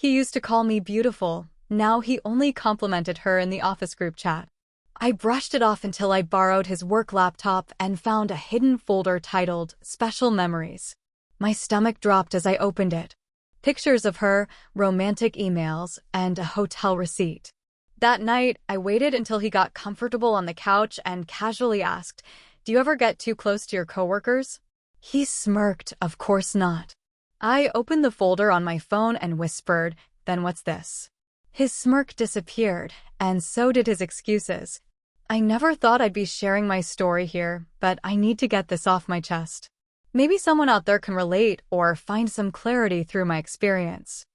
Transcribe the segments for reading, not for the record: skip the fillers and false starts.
He used to call me beautiful. Now he only complimented her in the office group chat. I brushed it off until I borrowed his work laptop and found a hidden folder titled Special Memories. My stomach dropped as I opened it. Pictures of her, romantic emails, and a hotel receipt. That night, I waited until he got comfortable on the couch and casually asked, "Do you ever get too close to your coworkers?" He smirked, "Of course not." I opened the folder on my phone and whispered, "Then what's this?" His smirk disappeared, and so did his excuses. I never thought I'd be sharing my story here, but I need to get this off my chest. Maybe someone out there can relate or find some clarity through my experience.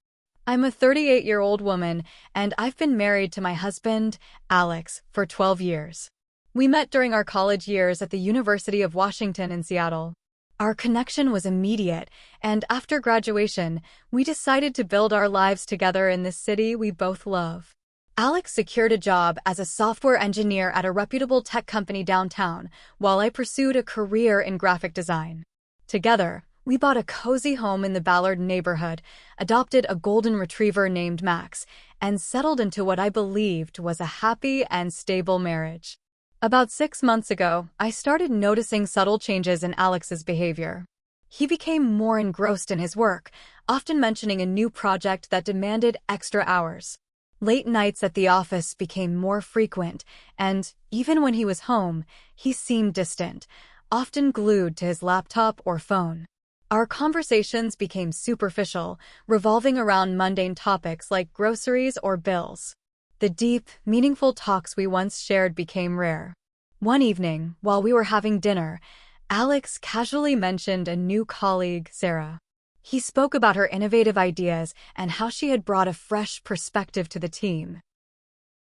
I'm a 38-year-old woman, and I've been married to my husband, Alex, for 12 years. We met during our college years at the University of Washington in Seattle. Our connection was immediate, and after graduation, we decided to build our lives together in this city we both love. Alex secured a job as a software engineer at a reputable tech company downtown, while I pursued a career in graphic design. Together, we bought a cozy home in the Ballard neighborhood, adopted a golden retriever named Max, and settled into what I believed was a happy and stable marriage. About 6 months ago, I started noticing subtle changes in Alex's behavior. He became more engrossed in his work, often mentioning a new project that demanded extra hours. Late nights at the office became more frequent, and even when he was home, he seemed distant, often glued to his laptop or phone. Our conversations became superficial, revolving around mundane topics like groceries or bills. The deep, meaningful talks we once shared became rare. One evening, while we were having dinner, Alex casually mentioned a new colleague, Sarah. He spoke about her innovative ideas and how she had brought a fresh perspective to the team.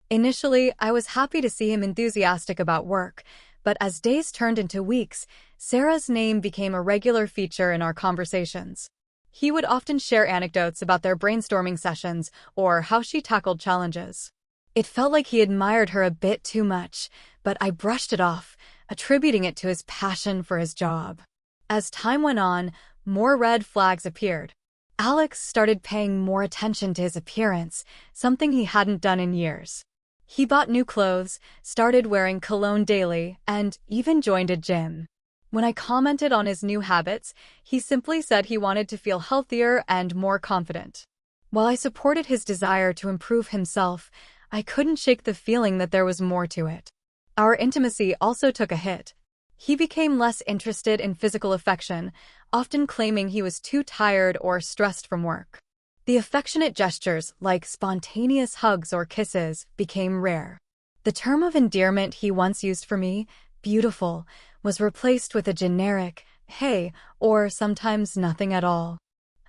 Initially, I was happy to see him enthusiastic about work, but as days turned into weeks, Sarah's name became a regular feature in our conversations. He would often share anecdotes about their brainstorming sessions or how she tackled challenges. It felt like he admired her a bit too much, but I brushed it off, attributing it to his passion for his job. As time went on, more red flags appeared. Alex started paying more attention to his appearance, something he hadn't done in years. He bought new clothes, started wearing cologne daily, and even joined a gym. When I commented on his new habits, he simply said he wanted to feel healthier and more confident. While I supported his desire to improve himself, I couldn't shake the feeling that there was more to it. Our intimacy also took a hit. He became less interested in physical affection, often claiming he was too tired or stressed from work. The affectionate gestures, like spontaneous hugs or kisses, became rare. The term of endearment he once used for me, beautiful, was replaced with a generic, hey, or sometimes nothing at all.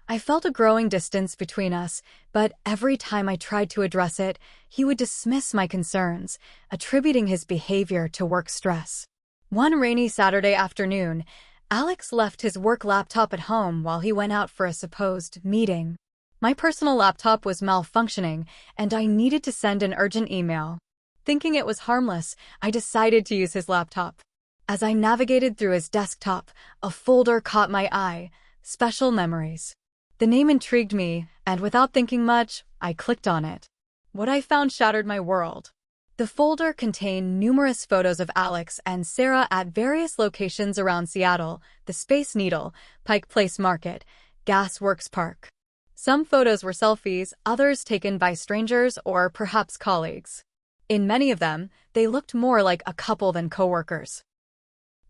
I felt a growing distance between us, but every time I tried to address it, he would dismiss my concerns, attributing his behavior to work stress. One rainy Saturday afternoon, Alex left his work laptop at home while he went out for a supposed meeting. My personal laptop was malfunctioning, and I needed to send an urgent email. Thinking it was harmless, I decided to use his laptop. As I navigated through his desktop, a folder caught my eye, Special Memories. The name intrigued me, and without thinking much, I clicked on it. What I found shattered my world. The folder contained numerous photos of Alex and Sarah at various locations around Seattle, the Space Needle, Pike Place Market, Gas Works Park. Some photos were selfies, others taken by strangers or perhaps colleagues. In many of them, they looked more like a couple than coworkers.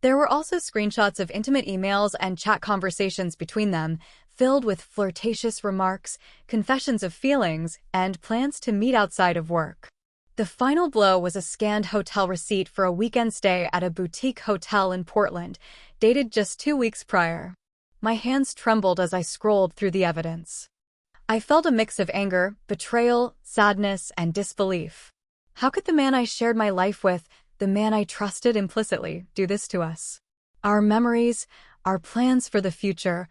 There were also screenshots of intimate emails and chat conversations between them, filled with flirtatious remarks, confessions of feelings, and plans to meet outside of work. The final blow was a scanned hotel receipt for a weekend stay at a boutique hotel in Portland, dated just 2 weeks prior. My hands trembled as I scrolled through the evidence. I felt a mix of anger, betrayal, sadness, and disbelief. How could the man I shared my life with, the man I trusted implicitly, do this to us? Our memories, our plans for the future,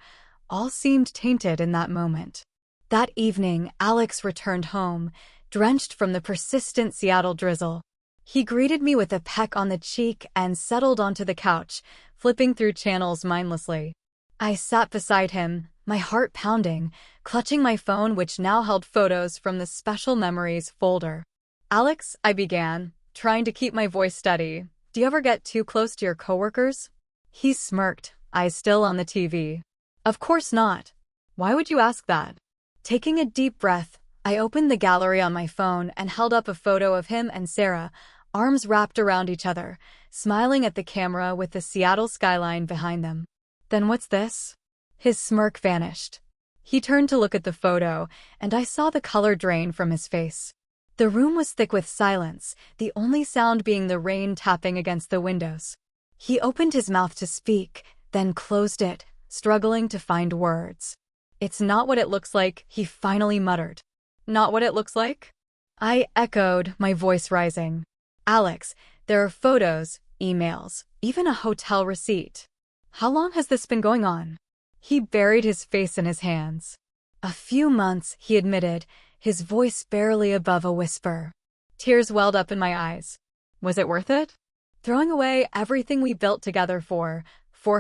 all seemed tainted in that moment. That evening, Alex returned home, drenched from the persistent Seattle drizzle. He greeted me with a peck on the cheek and settled onto the couch, flipping through channels mindlessly. I sat beside him, my heart pounding, clutching my phone which now held photos from the special memories folder. Alex, I began, trying to keep my voice steady. Do you ever get too close to your coworkers? He smirked, eyes still on the TV. Of course not. Why would you ask that? Taking a deep breath, I opened the gallery on my phone and held up a photo of him and Sarah, arms wrapped around each other, smiling at the camera with the Seattle skyline behind them. Then what's this? His smirk vanished. He turned to look at the photo, and I saw the color drain from his face. The room was thick with silence, the only sound being the rain tapping against the windows. He opened his mouth to speak, then closed it, struggling to find words. It's not what it looks like, he finally muttered. Not what it looks like? I echoed, my voice rising. Alex, there are photos, emails, even a hotel receipt. How long has this been going on? He buried his face in his hands. A few months, he admitted, his voice barely above a whisper. Tears welled up in my eyes. Was it worth it? Throwing away everything we built together for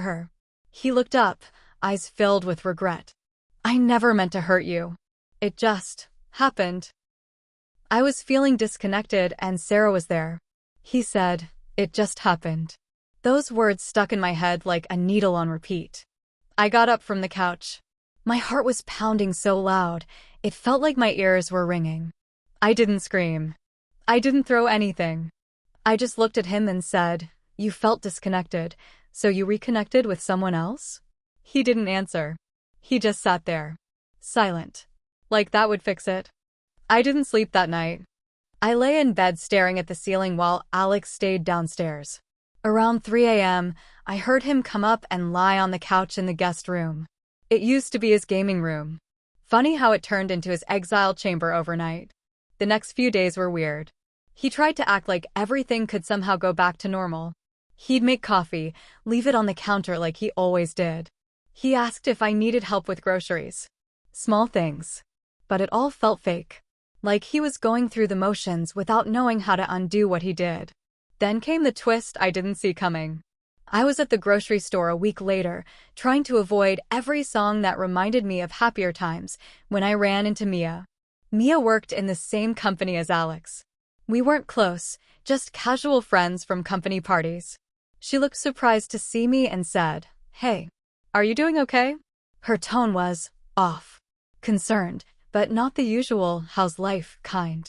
her. He looked up, eyes filled with regret. I never meant to hurt you. It just happened. I was feeling disconnected and Sarah was there. He said, it just happened. Those words stuck in my head like a needle on repeat. I got up from the couch. My heart was pounding so loud, it felt like my ears were ringing. I didn't scream. I didn't throw anything. I just looked at him and said, you felt disconnected, so you reconnected with someone else? He didn't answer. He just sat there, silent. Like that would fix it. I didn't sleep that night. I lay in bed staring at the ceiling while Alex stayed downstairs. Around 3 a.m., I heard him come up and lie on the couch in the guest room. It used to be his gaming room. Funny how it turned into his exile chamber overnight. The next few days were weird. He tried to act like everything could somehow go back to normal. He'd make coffee, leave it on the counter like he always did. He asked if I needed help with groceries. Small things. But it all felt fake. Like he was going through the motions without knowing how to undo what he did. Then came the twist I didn't see coming. I was at the grocery store a week later, trying to avoid every song that reminded me of happier times, when I ran into Mia. Mia worked in the same company as Alex. We weren't close, just casual friends from company parties. She looked surprised to see me and said, "Hey, are you doing okay?" Her tone was off. Concerned, but not the usual "how's life" kind.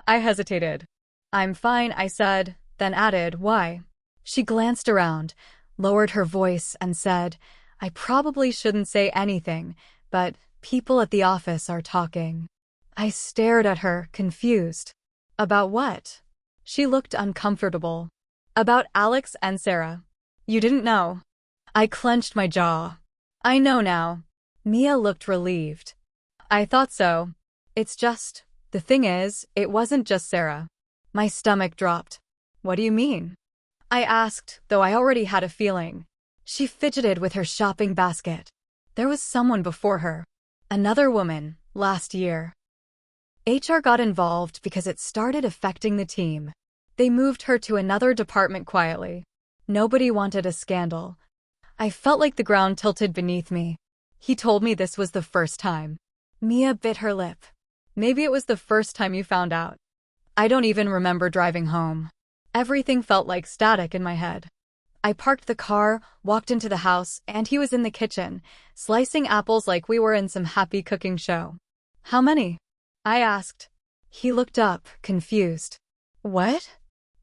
I hesitated. "I'm fine," I said, then added, "Why?" She glanced around, lowered her voice, and said, "I probably shouldn't say anything, but people at the office are talking." I stared at her, confused. "About what?" She looked uncomfortable. "About Alex and Sarah." "You didn't know?" I clenched my jaw. "I know now." Mia looked relieved. "I thought so. It's just, the thing is, it wasn't just Sarah." My stomach dropped. "What do you mean?" I asked, though I already had a feeling. She fidgeted with her shopping basket. There was someone before her. Another woman, last year. HR got involved because it started affecting the team. They moved her to another department quietly. Nobody wanted a scandal. I felt like the ground tilted beneath me. He told me this was the first time. Mia bit her lip. "Maybe it was the first time you found out." I don't even remember driving home. Everything felt like static in my head. I parked the car, walked into the house, and he was in the kitchen, slicing apples like we were in some happy cooking show. "How many?" I asked. He looked up, confused. "What?"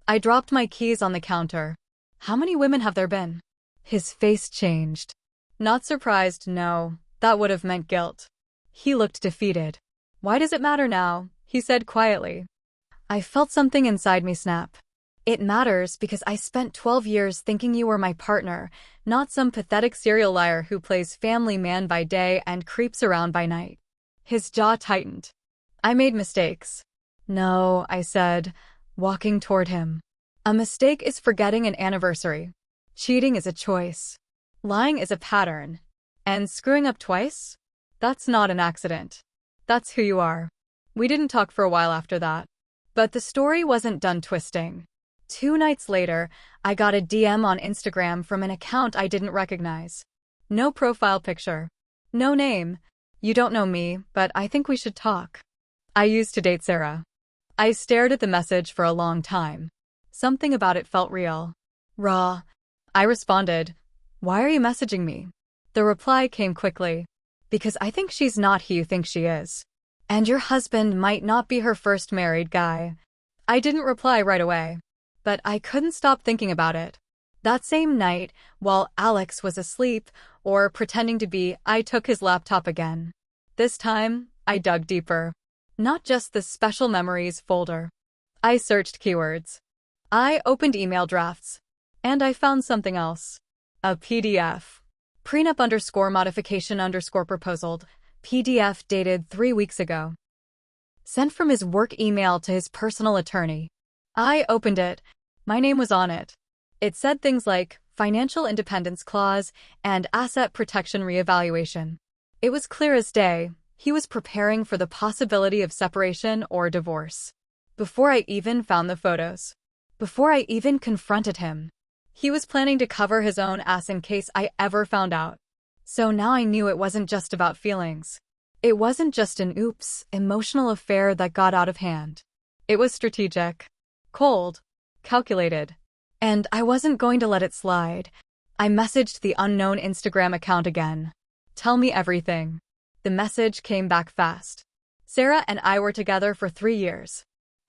I dropped my keys on the counter. "How many women have there been?" His face changed. Not surprised, no. That would have meant guilt. He looked defeated. "Why does it matter now?" he said quietly. I felt something inside me snap. "It matters because I spent 12 years thinking you were my partner, not some pathetic serial liar who plays family man by day and creeps around by night." His jaw tightened. "I made mistakes." "No," I said, walking toward him. "A mistake is forgetting an anniversary. Cheating is a choice. Lying is a pattern. And screwing up twice? That's not an accident. That's who you are." We didn't talk for a while after that. But the story wasn't done twisting. 2 nights later, I got a DM on Instagram from an account I didn't recognize. No profile picture. No name. You don't know me, but I think we should talk. I used to date Sarah. I stared at the message for a long time. Something about it felt real. Raw. I responded, "Why are you messaging me?" The reply came quickly. "Because I think she's not who you think she is. And your husband might not be her first married guy." I didn't reply right away, but I couldn't stop thinking about it. That same night, while Alex was asleep or pretending to be, I took his laptop again. This time, I dug deeper. Not just the special memories folder. I searched keywords. I opened email drafts. And I found something else. A PDF. Prenup_modification_proposal. PDF dated 3 weeks ago. Sent from his work email to his personal attorney. I opened it. My name was on it. It said things like financial independence clause and asset protection reevaluation. It was clear as day. He was preparing for the possibility of separation or divorce. Before I even found the photos. Before I even confronted him. He was planning to cover his own ass in case I ever found out. So now I knew it wasn't just about feelings. It wasn't just an oops, emotional affair that got out of hand. It was strategic. Cold. Calculated. And I wasn't going to let it slide. I messaged the unknown Instagram account again. "Tell me everything." The message came back fast. "Sarah and I were together for 3 years.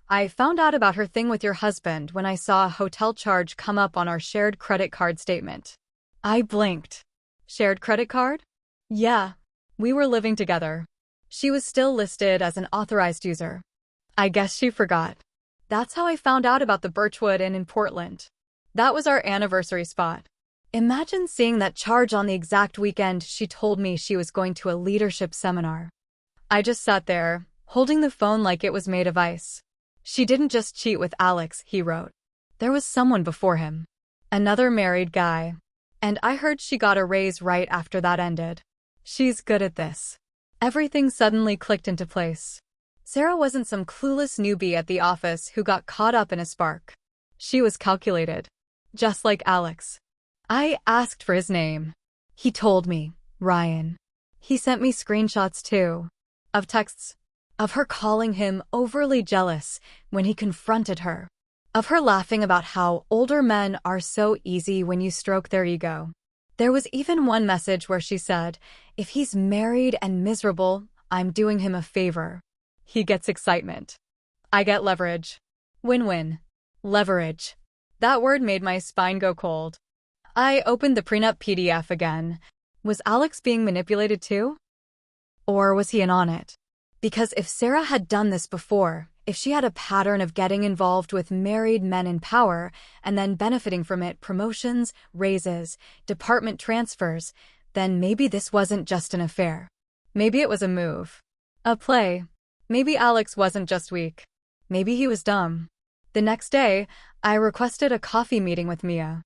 I found out about her thing with your husband when I saw a hotel charge come up on our shared credit card statement." I blinked. Shared credit card? Yeah. We were living together. She was still listed as an authorized user. I guess she forgot. That's how I found out about the Birchwood Inn in Portland. That was our anniversary spot. Imagine seeing that charge on the exact weekend she told me she was going to a leadership seminar. I just sat there, holding the phone like it was made of ice. She didn't just cheat with Alex, he wrote. There was someone before him. Another married guy. And I heard she got a raise right after that ended. She's good at this. Everything suddenly clicked into place. Sarah wasn't some clueless newbie at the office who got caught up in a spark. She was calculated. Just like Alex. I asked for his name. He told me, Ryan. He sent me screenshots too. Of texts. Of her calling him overly jealous when he confronted her. Of her laughing about how older men are so easy when you stroke their ego. There was even one message where she said, "If he's married and miserable, I'm doing him a favor. He gets excitement. I get leverage. Win-win. Leverage." That word made my spine go cold. I opened the prenup PDF again. Was Alex being manipulated too? Or was he in on it? Because if Sarah had done this before, if she had a pattern of getting involved with married men in power and then benefiting from it, promotions, raises, department transfers, then maybe this wasn't just an affair. Maybe it was a move. A play. Maybe Alex wasn't just weak. Maybe he was dumb. The next day, I requested a coffee meeting with Mia.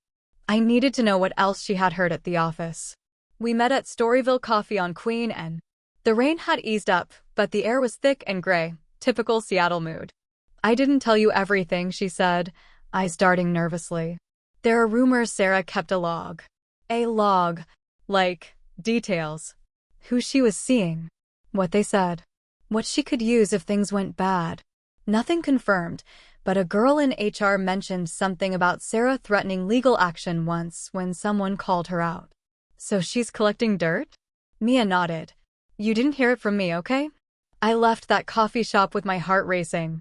I needed to know what else she had heard at the office. We met at Storyville Coffee on Queen N. The rain had eased up, but the air was thick and gray, typical Seattle mood. "I didn't tell you everything," she said, eyes darting nervously. "There are rumors Sarah kept a log." A log. Like, details. Who she was seeing. What they said. What she could use if things went bad. Nothing confirmed, but a girl in HR mentioned something about Sarah threatening legal action once when someone called her out. So she's collecting dirt? Mia nodded. "You didn't hear it from me, okay?" I left that coffee shop with my heart racing.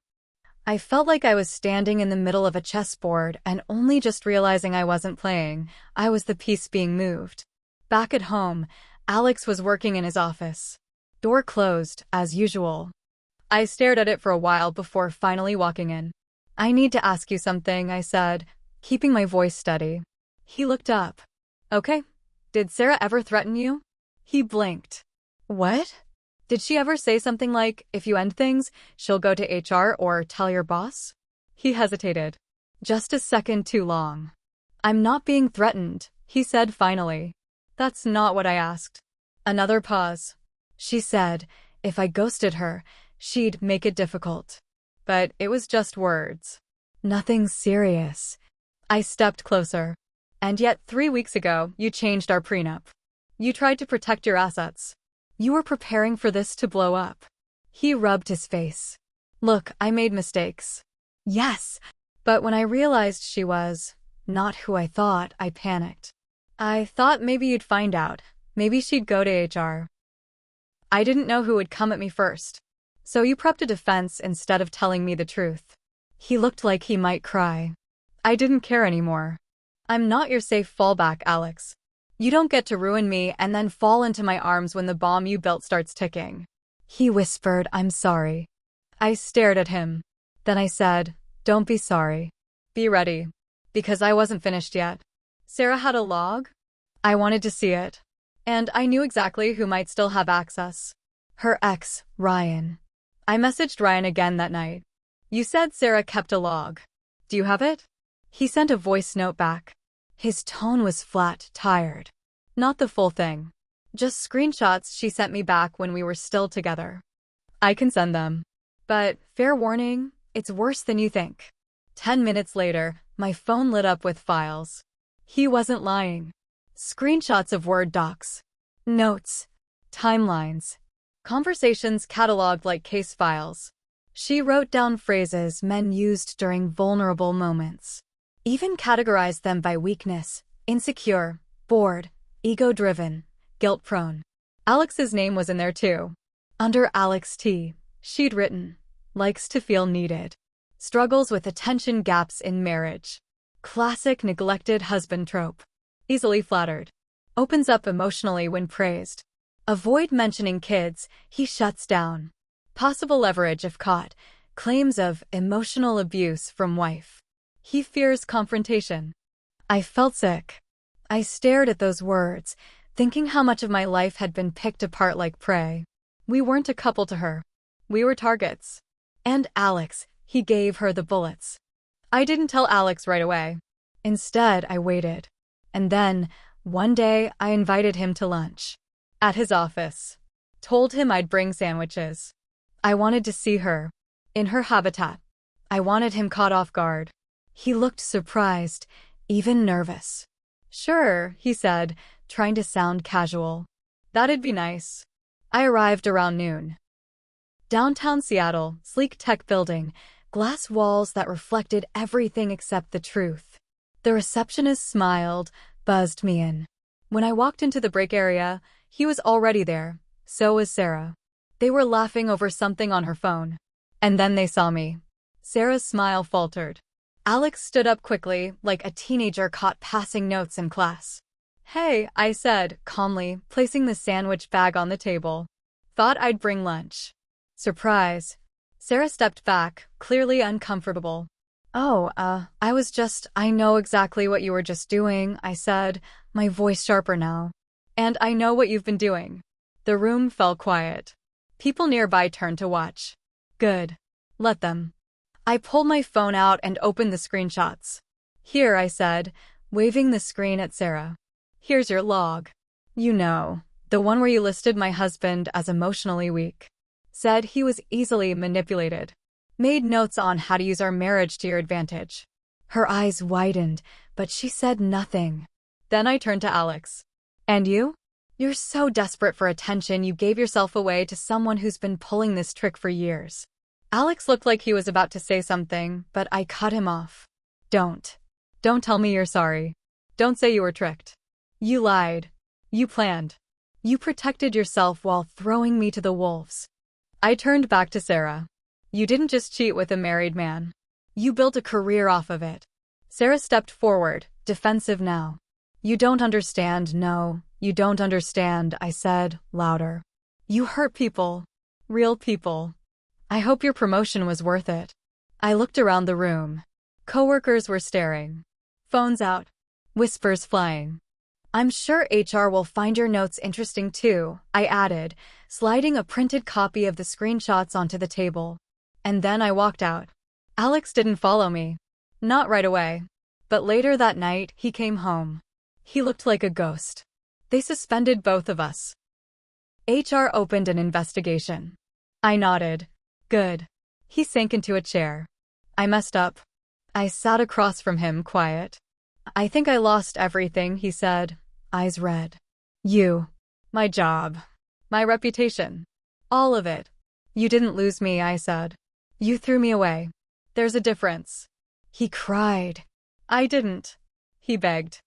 I felt like I was standing in the middle of a chessboard and only just realizing I wasn't playing. I was the piece being moved. Back at home, Alex was working in his office. Door closed, as usual. I stared at it for a while before finally walking in. "I need to ask you something," I said, keeping my voice steady. He looked up. "Okay. Did Sarah ever threaten you?" He blinked. "What? Did she ever say something like, if you end things, she'll go to HR or tell your boss?" He hesitated. Just a second too long. "I'm not being threatened," he said finally. "That's not what I asked." Another pause. She said, if I ghosted her, she'd make it difficult. But it was just words. Nothing serious. I stepped closer. "And yet 3 weeks ago, you changed our prenup. You tried to protect your assets." You were preparing for this to blow up. He rubbed his face. Look, I made mistakes. Yes. But when I realized she was not who I thought, I panicked. I thought maybe you'd find out. Maybe she'd go to HR. I didn't know who would come at me first. So you prepped a defense instead of telling me the truth. He looked like he might cry. I didn't care anymore. I'm not your safe fallback, Alex. You don't get to ruin me and then fall into my arms when the bomb you built starts ticking. He whispered, I'm sorry. I stared at him. Then I said, don't be sorry. Be ready. Because I wasn't finished yet. Sarah had a log. I wanted to see it. And I knew exactly who might still have access. Her ex, Ryan. I messaged Ryan again that night. You said Sarah kept a log. Do you have it? He sent a voice note back. His tone was flat, tired. Not the full thing. Just screenshots she sent me back when we were still together. I can send them. But, fair warning, it's worse than you think. 10 minutes later, my phone lit up with files. He wasn't lying. Screenshots of Word docs. Notes. Timelines. Conversations cataloged like case files. She wrote down phrases men used during vulnerable moments. Even categorized them by weakness, insecure, bored, ego-driven, guilt-prone. Alex's name was in there too. Under Alex T, she'd written, likes to feel needed. Struggles with attention gaps in marriage. Classic neglected husband trope. Easily flattered. Opens up emotionally when praised. Avoid mentioning kids, he shuts down. Possible leverage if caught. Claims of emotional abuse from wife. He fears confrontation. I felt sick. I stared at those words, thinking how much of my life had been picked apart like prey. We weren't a couple to her. We were targets. And Alex, he gave her the bullets. I didn't tell Alex right away. Instead, I waited. And then, one day, I invited him to lunch. At his office. Told him I'd bring sandwiches. I wanted to see her. In her habitat. I wanted him caught off guard. He looked surprised, even nervous. Sure, he said, trying to sound casual. That'd be nice. I arrived around noon. Downtown Seattle, sleek tech building, glass walls that reflected everything except the truth. The receptionist smiled, buzzed me in. When I walked into the break area, he was already there. So was Sarah. They were laughing over something on her phone. And then they saw me. Sarah's smile faltered. Alex stood up quickly, like a teenager caught passing notes in class. Hey, I said, calmly, placing the sandwich bag on the table. Thought I'd bring lunch. Surprise. Sarah stepped back, clearly uncomfortable. I know exactly what you were just doing, I said, my voice sharper now. And I know what you've been doing. The room fell quiet. People nearby turned to watch. Good. Let them. I pulled my phone out and opened the screenshots. Here, I said, waving the screen at Sarah. Here's your log. You know, the one where you listed my husband as emotionally weak. Said he was easily manipulated. Made notes on how to use our marriage to your advantage. Her eyes widened, but she said nothing. Then I turned to Alex. And you? You're so desperate for attention you gave yourself away to someone who's been pulling this trick for years. Alex looked like he was about to say something, but I cut him off. Don't tell me you're sorry. Don't say you were tricked. You lied. You planned. You protected yourself while throwing me to the wolves. I turned back to Sarah. You didn't just cheat with a married man. You built a career off of it. Sarah stepped forward, defensive now. You don't understand, no, you don't understand, I said, louder. You hurt people. Real people. I hope your promotion was worth it. I looked around the room. Coworkers were staring. Phones out. Whispers flying. I'm sure HR will find your notes interesting too, I added, sliding a printed copy of the screenshots onto the table. And then I walked out. Alex didn't follow me. Not right away. But later that night, he came home. He looked like a ghost. They suspended both of us. HR opened an investigation. I nodded. Good. He sank into a chair. I messed up. I sat across from him, quiet. I think I lost everything, he said, eyes red. You. My job. My reputation. All of it. You didn't lose me, I said. You threw me away. There's a difference. He cried. I didn't. He begged.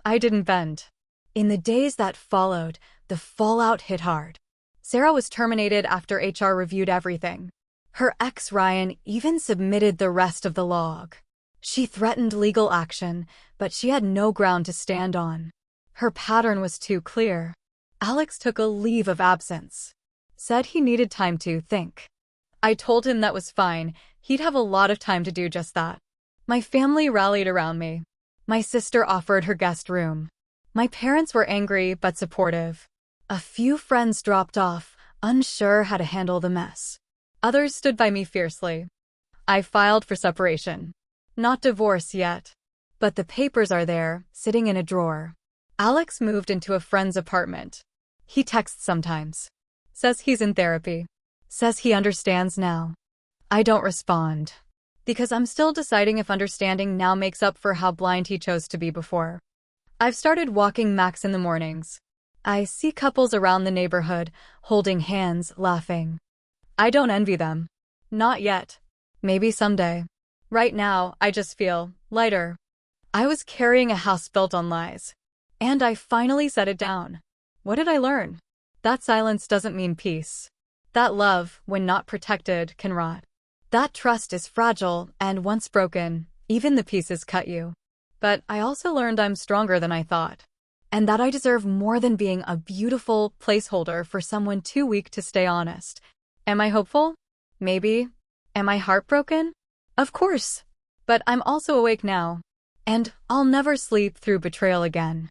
I didn't bend. In the days that followed, the fallout hit hard. Sarah was terminated after HR reviewed everything. Her ex Ryan even submitted the rest of the log. She threatened legal action, but she had no ground to stand on. Her pattern was too clear. Alex took a leave of absence. Said he needed time to think. I told him that was fine. He'd have a lot of time to do just that. My family rallied around me. My sister offered her guest room. My parents were angry but supportive. A few friends dropped off, unsure how to handle the mess. Others stood by me fiercely. I filed for separation. Not divorce yet. But the papers are there, sitting in a drawer. Alex moved into a friend's apartment. He texts sometimes. Says he's in therapy. Says he understands now. I don't respond. Because I'm still deciding if understanding now makes up for how blind he chose to be before. I've started walking Max in the mornings. I see couples around the neighborhood, holding hands, laughing. I don't envy them. Not yet. Maybe someday. Right now, I just feel lighter. I was carrying a house built on lies. And I finally set it down. What did I learn? That silence doesn't mean peace. That love, when not protected, can rot. That trust is fragile, and once broken, even the pieces cut you. But I also learned I'm stronger than I thought. And that I deserve more than being a beautiful placeholder for someone too weak to stay honest. Am I hopeful? Maybe. Am I heartbroken? Of course. But I'm also awake now. And I'll never sleep through betrayal again.